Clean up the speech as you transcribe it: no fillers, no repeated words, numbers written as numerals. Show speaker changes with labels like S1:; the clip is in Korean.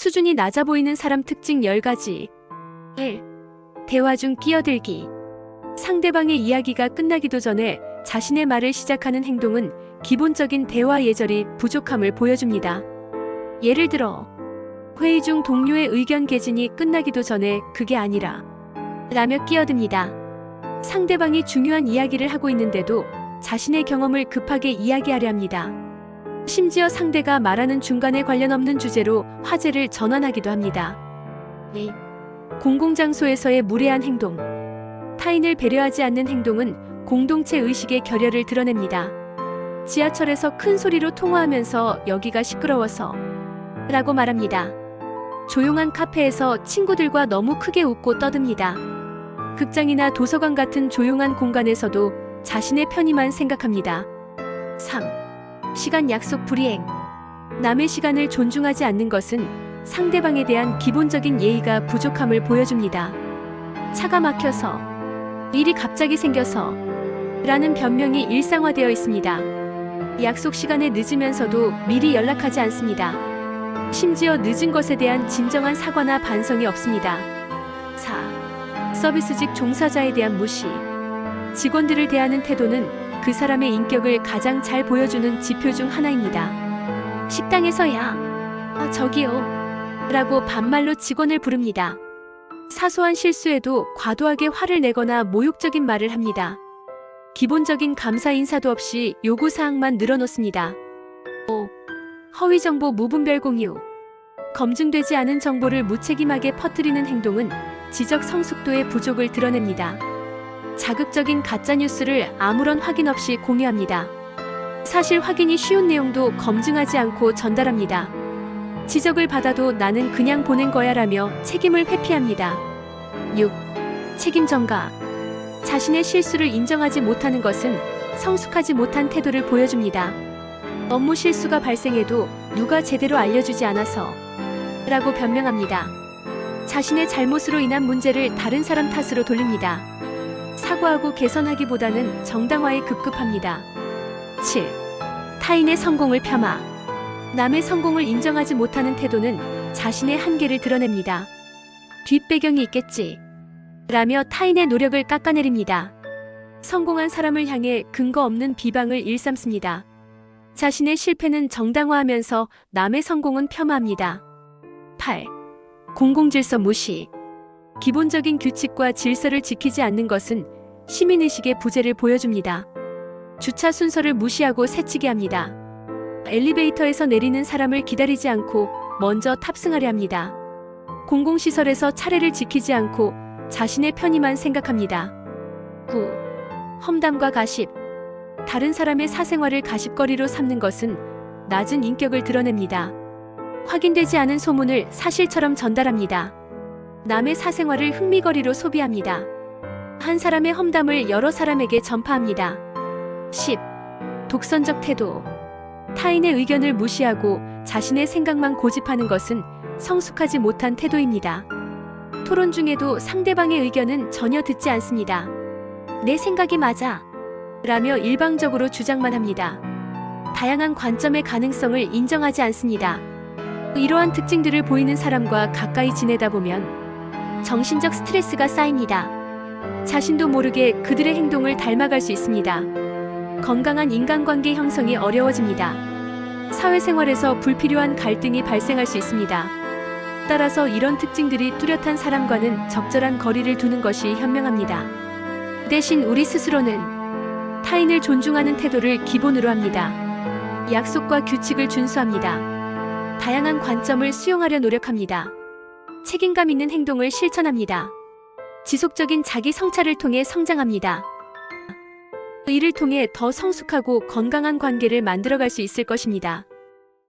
S1: 수준이 낮아 보이는 사람 특징 10가지. 1. 대화 중 끼어들기. 상대방의 이야기가 끝나기도 전에 자신의 말을 시작하는 행동은 기본적인 대화 예절이 부족함을 보여줍니다. 예를 들어, 회의 중 동료의 의견 개진이 끝나기도 전에 그게 아니라 라며 끼어듭니다. 상대방이 중요한 이야기를 하고 있는데도 자신의 경험을 급하게 이야기하려 합니다. 심지어 상대가 말하는 중간에 관련 없는 주제로 화제를 전환하기도 합니다. 2. 공공장소에서의 무례한 행동. 타인을 배려하지 않는 행동은 공동체 의식의 결여를 드러냅니다. 지하철에서 큰 소리로 통화하면서 여기가 시끄러워서 라고 말합니다. 조용한 카페에서 친구들과 너무 크게 웃고 떠듭니다. 극장이나 도서관 같은 조용한 공간에서도 자신의 편의만 생각합니다. 3. 시간 약속 불이행. 남의 시간을 존중하지 않는 것은 상대방에 대한 기본적인 예의가 부족함을 보여줍니다. 차가 막혀서, 일이 갑자기 생겨서 라는 변명이 일상화되어 있습니다. 약속 시간에 늦으면서도 미리 연락하지 않습니다. 심지어 늦은 것에 대한 진정한 사과나 반성이 없습니다. 4. 서비스직 종사자에 대한 무시. 직원들을 대하는 태도는 그 사람의 인격을 가장 잘 보여주는 지표 중 하나입니다. 식당에서야, 저기요 라고 반말로 직원을 부릅니다. 사소한 실수에도 과도하게 화를 내거나 모욕적인 말을 합니다. 기본적인 감사 인사도 없이 요구사항만 늘어놓습니다. 5. 허위정보 무분별 공유. 검증되지 않은 정보를 무책임하게 퍼뜨리는 행동은 지적 성숙도의 부족을 드러냅니다. 자극적인 가짜뉴스를 아무런 확인 없이 공유합니다. 사실 확인이 쉬운 내용도 검증하지 않고 전달합니다. 지적을 받아도 나는 그냥 보낸 거야 라며 책임을 회피합니다. 6. 책임 전가. 자신의 실수를 인정하지 못하는 것은 성숙하지 못한 태도를 보여줍니다. 업무 실수가 발생해도 누가 제대로 알려주지 않아서 라고 변명합니다. 자신의 잘못으로 인한 문제를 다른 사람 탓으로 돌립니다. 사과하고 개선하기보다는 정당화에 급급합니다. 7. 타인의 성공을 폄하. 남의 성공을 인정하지 못하는 태도는 자신의 한계를 드러냅니다. 뒷배경이 있겠지 라며 타인의 노력을 깎아내립니다. 성공한 사람을 향해 근거 없는 비방을 일삼습니다. 자신의 실패는 정당화하면서 남의 성공은 폄하합니다. 8. 공공질서 무시. 기본적인 규칙과 질서를 지키지 않는 것은 시민의식의 부재를 보여줍니다. 주차 순서를 무시하고 새치기 합니다. 엘리베이터에서 내리는 사람을 기다리지 않고 먼저 탑승하려 합니다. 공공시설에서 차례를 지키지 않고 자신의 편의만 생각합니다. 9. 험담과 가십. 다른 사람의 사생활을 가십거리로 삼는 것은 낮은 인격을 드러냅니다. 확인되지 않은 소문을 사실처럼 전달합니다. 남의 사생활을 흥미거리로 소비합니다. 한 사람의 험담을 여러 사람에게 전파합니다. 10. 독선적 태도. 타인의 의견을 무시하고 자신의 생각만 고집하는 것은 성숙하지 못한 태도입니다. 토론 중에도 상대방의 의견은 전혀 듣지 않습니다. 내 생각이 맞아 라며 일방적으로 주장만 합니다. 다양한 관점의 가능성을 인정하지 않습니다. 이러한 특징들을 보이는 사람과 가까이 지내다 보면 정신적 스트레스가 쌓입니다. 자신도 모르게 그들의 행동을 닮아갈 수 있습니다. 건강한 인간관계 형성이 어려워집니다. 사회생활에서 불필요한 갈등이 발생할 수 있습니다. 따라서 이런 특징들이 뚜렷한 사람과는 적절한 거리를 두는 것이 현명합니다. 대신 우리 스스로는 타인을 존중하는 태도를 기본으로 합니다. 약속과 규칙을 준수합니다. 다양한 관점을 수용하려 노력합니다. 책임감 있는 행동을 실천합니다. 지속적인 자기 성찰을 통해 성장합니다. 이를 통해 더 성숙하고 건강한 관계를 만들어갈 수 있을 것입니다.